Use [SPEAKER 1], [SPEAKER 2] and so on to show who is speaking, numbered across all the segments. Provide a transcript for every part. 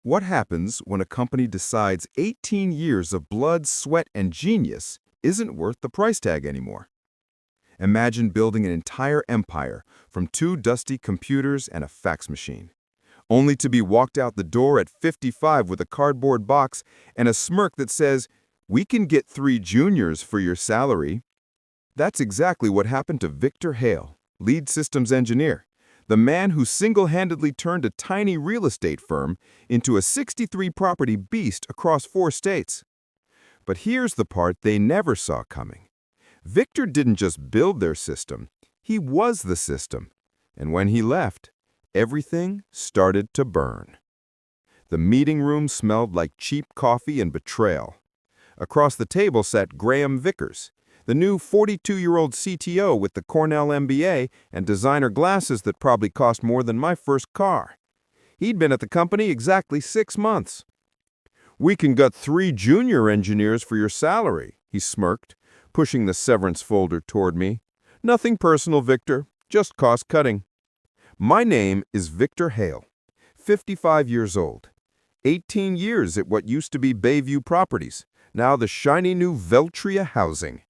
[SPEAKER 1] What happens when a company decides 18 years of blood, sweat, and genius isn't worth the price tag anymore? Imagine building an entire empire from two dusty computers and a fax machine, only to be walked out the door at 55 with a cardboard box and a smirk that says, "We can get 3 juniors for your salary." That's exactly what happened to Victor Hale, lead systems engineer, the man who single-handedly turned a tiny real estate firm into a 63-property beast across 4 states. But here's the part they never saw coming. Victor didn't just build their system, he was the system. And when he left, everything started to burn. The meeting room smelled like cheap coffee and betrayal. Across the table sat Graham Vickers, the new 42-year-old CTO with the Cornell MBA and designer glasses that probably cost more than my first car. He'd been at the company exactly 6 months. "We can get 3 junior engineers for your salary," he smirked, pushing the severance folder toward me. "Nothing personal, Victor, just cost-cutting." My name is Victor Hale, 55 years old. 18 years at what used to be Bayview Properties, now the shiny new Veltria Housing.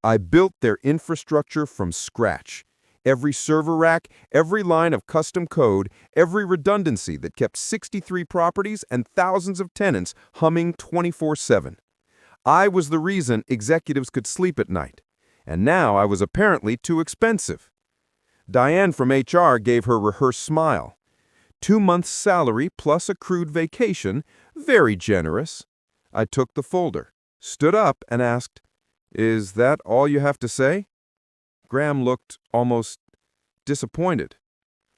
[SPEAKER 1] I built their infrastructure from scratch. Every server rack, every line of custom code, every redundancy that kept 63 properties and thousands of tenants humming 24/7. I was the reason executives could sleep at night. And now I was apparently too expensive. Diane from HR gave her rehearsed smile. 2 months' salary plus accrued vacation, very generous. I took the folder, stood up, and asked, "Is that all you have to say?" Graham looked almost disappointed,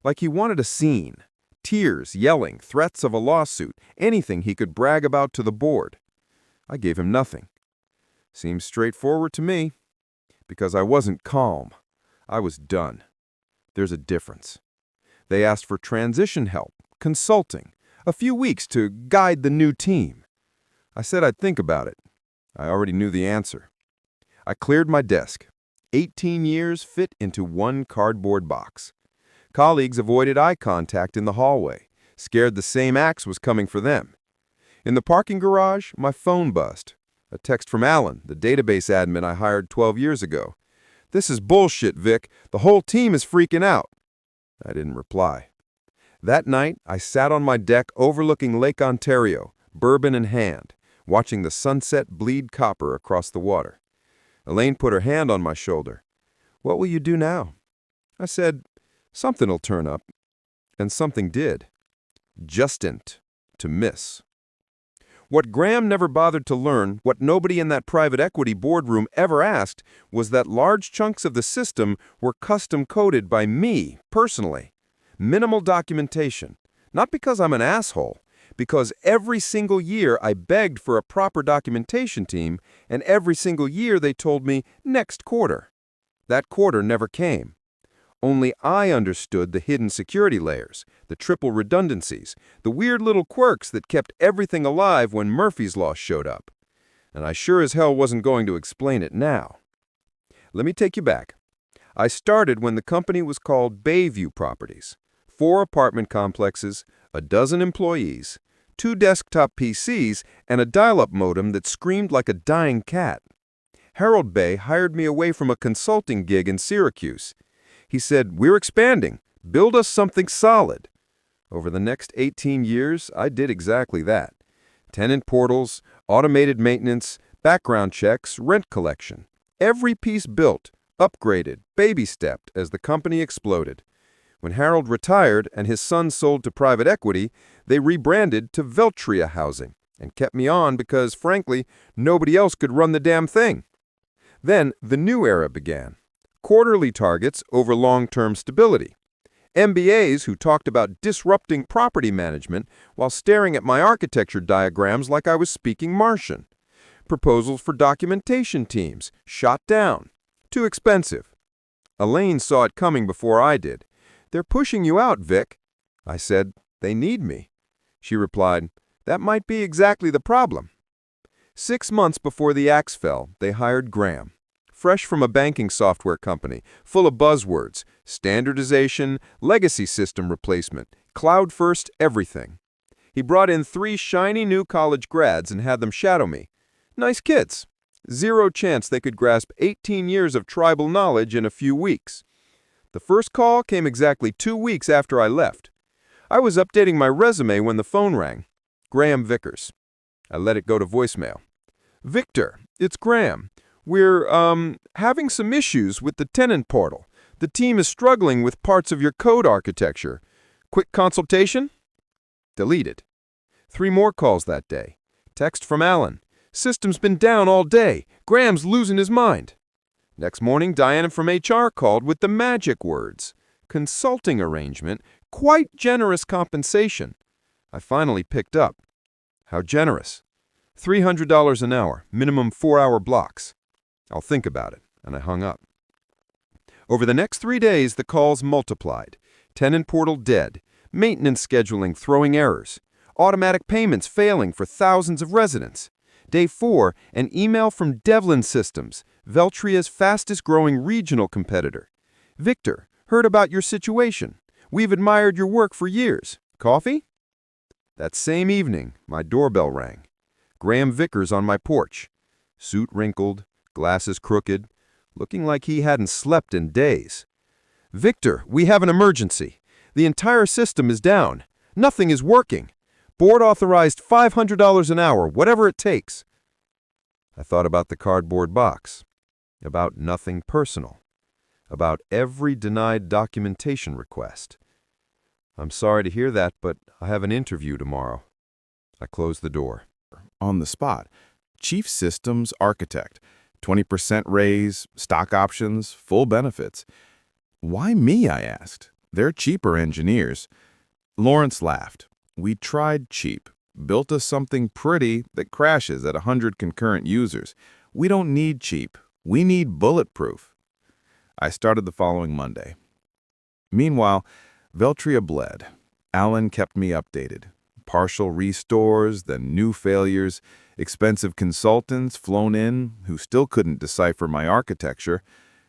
[SPEAKER 1] like he wanted a scene. Tears, yelling, threats of a lawsuit, anything he could brag about to the board. I gave him nothing. Seems straightforward to me. Because I wasn't calm. I was done. There's a difference. They asked for transition help, consulting, a few weeks to guide the new team. I said I'd think about it. I already knew the answer. I cleared my desk. 18 years fit into one cardboard box. Colleagues avoided eye contact in the hallway, scared the same axe was coming for them. In the parking garage, my phone buzzed. A text from Alan, the database admin I hired 12 years ago. "This is bullshit, Vic. The whole team is freaking out." I didn't reply. That night, I sat on my deck overlooking Lake Ontario, bourbon in hand, watching the sunset bleed copper across the water. Elaine put her hand on my shoulder. "What will you do now?" I said, "Something'll turn up." And something did. Justin't to miss. What Graham never bothered to learn, what nobody in that private equity boardroom ever asked, was that large chunks of the system were custom-coded by me, personally. Minimal documentation. Not because I'm an asshole, because every single year I begged for a proper documentation team, and every single year they told me, "Next quarter." That quarter never came. Only I understood the hidden security layers, the triple redundancies, the weird little quirks that kept everything alive when Murphy's Law showed up. And I sure as hell wasn't going to explain it now. Let me take you back. I started when the company was called Bayview Properties. 4 apartment complexes, a dozen employees, 2 desktop PCs, and a dial-up modem that screamed like a dying cat. Harold Bay hired me away from a consulting gig in Syracuse. He said, "We're expanding. Build us something solid." Over the next 18 years, I did exactly that. Tenant portals, automated maintenance, background checks, rent collection. Every piece built, upgraded, baby-stepped as the company exploded. When Harold retired and his son sold to private equity, they rebranded to Veltria Housing and kept me on because, frankly, nobody else could run the damn thing. Then the new era began. Quarterly targets over long-term stability. MBAs who talked about disrupting property management while staring at my architecture diagrams like I was speaking Martian. Proposals for documentation teams, shot down. Too expensive. Elaine saw it coming before I did. "They're pushing you out, Vic." I said, "They need me." She replied, "That might be exactly the problem." 6 months before the axe fell, they hired Graham. Fresh from a banking software company, full of buzzwords, standardization, legacy system replacement, cloud-first everything.
[SPEAKER 2] He brought in 3 shiny new college grads and had them shadow me. Nice kids. Zero chance they could grasp 18 years of tribal knowledge in a few weeks. The first call came exactly 2 weeks after I left. I was updating my resume when the phone rang. Graham Vickers. I let it go to voicemail. Victor, it's Graham. We're, having some issues with the tenant portal. The team is struggling with parts of your code architecture. Quick consultation? Deleted. 3 more calls that day. Text from Alan. System's been down all day. Graham's losing his mind. Next morning, Diana from HR called with the magic words. Consulting arrangement, quite generous compensation. I finally picked up. How generous? $300 an hour, minimum 4-hour blocks. I'll think about it, and I hung up. Over the next 3 days, the calls multiplied. Tenant portal dead. Maintenance scheduling throwing errors. Automatic payments failing for thousands of residents. Day 4, an email from Devlin Systems, Veltria's fastest-growing regional competitor. Victor, heard about your situation. We've admired your work for years. Coffee? That same evening, my doorbell rang. Graham Vickers on my porch. Suit wrinkled, glasses crooked, looking like he hadn't slept in days. Victor, we have an emergency. The entire system is down. Nothing is working. Board authorized $500 an hour, whatever it takes. I thought about the cardboard box, about nothing personal, about every denied documentation request. I'm sorry to hear that, but I have an interview tomorrow. I closed the door.
[SPEAKER 1] On the spot, Chief Systems Architect, 20% raise, stock options, full benefits. Why me, I asked. They're cheaper engineers. Lawrence laughed. We tried cheap, built us something pretty that crashes at 100 concurrent users. We don't need cheap. We need bulletproof. I started the following Monday. Meanwhile, Veltria bled. Alan kept me updated. Partial restores, then new failures, expensive consultants flown in who still couldn't decipher my architecture.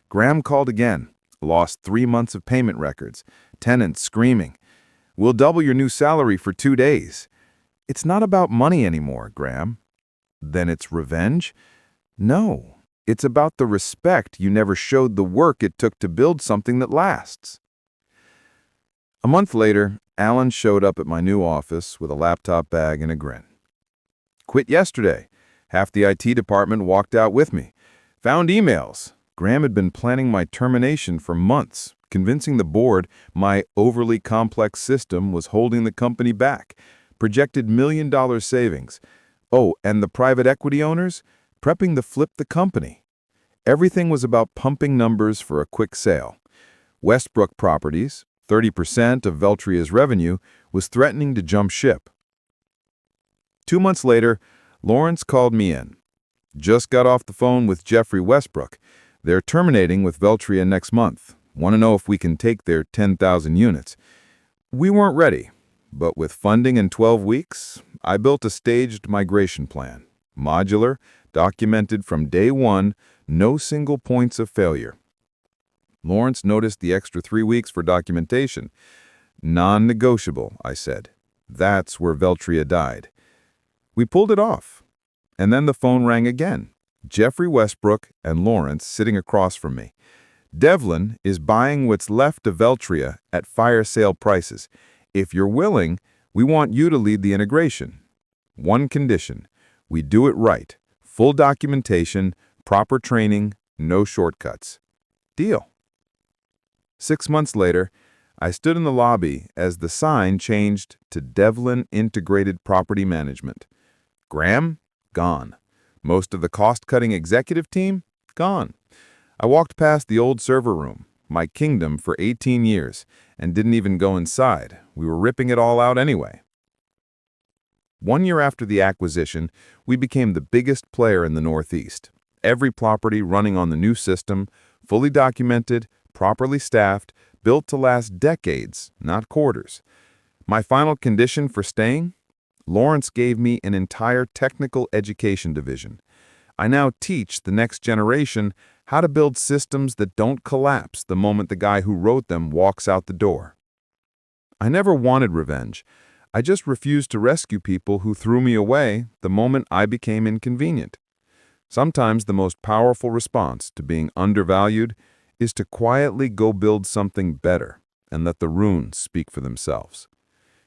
[SPEAKER 1] Graham called again, lost 3 months of payment records, tenants screaming. We'll double your new salary for 2 days. It's not about money anymore, Graham. Then it's revenge? No, it's about the respect you never showed the work it took to build something that lasts. A month later, Alan showed up at my new office with a laptop bag and a grin. Quit yesterday. Half the IT department walked out with me. Found emails. Graham had been planning my termination for months, convincing the board my overly complex system was holding the company back, projected $1 million savings. Oh, and the private equity owners? Prepping to flip the company. Everything was about pumping numbers for a quick sale. Westbrook Properties, 30% of Veltria's revenue, was threatening to jump ship. 2 months later, Lawrence called me in. Just got off the phone with Jeffrey Westbrook. They're terminating with Veltria next month. Want to know if we can take their 10,000 units. We weren't ready, but with funding in 12 weeks, I built a staged migration plan. Modular, documented from day 1, no single points of failure. Lawrence noticed the extra 3 weeks for documentation. Non-negotiable, I said. That's where Veltria died. We pulled it off. And then the phone rang again. Jeffrey Westbrook and Lawrence sitting across from me. Devlin is buying what's left of Veltria at fire sale prices. If you're willing, we want you to lead the integration. One condition, we do it right. Full documentation, proper training, no shortcuts. Deal. 6 months later, I stood in the lobby as the sign changed to Devlin Integrated Property Management. Graham? Gone. Most of the cost-cutting executive team? Gone. I walked past the old server room, my kingdom for 18 years, and didn't even go inside. We were ripping it all out anyway. 1 year after the acquisition, we became the biggest player in the Northeast. Every property running on the new system, fully documented, properly staffed, built to last decades, not quarters. My final condition for staying? Lawrence gave me an entire technical education division. I now teach the next generation how to build systems that don't collapse the moment the guy who wrote them walks out the door. I never wanted revenge. I just refuse to rescue people who threw me away the moment I became inconvenient. Sometimes the most powerful response to being undervalued is to quietly go build something better and let the runes speak for themselves.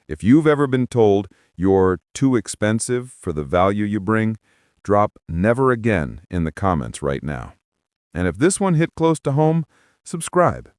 [SPEAKER 1] If you've ever been told you're too expensive for the value you bring, drop "never again" in the comments right now. And if this one hit close to home, subscribe.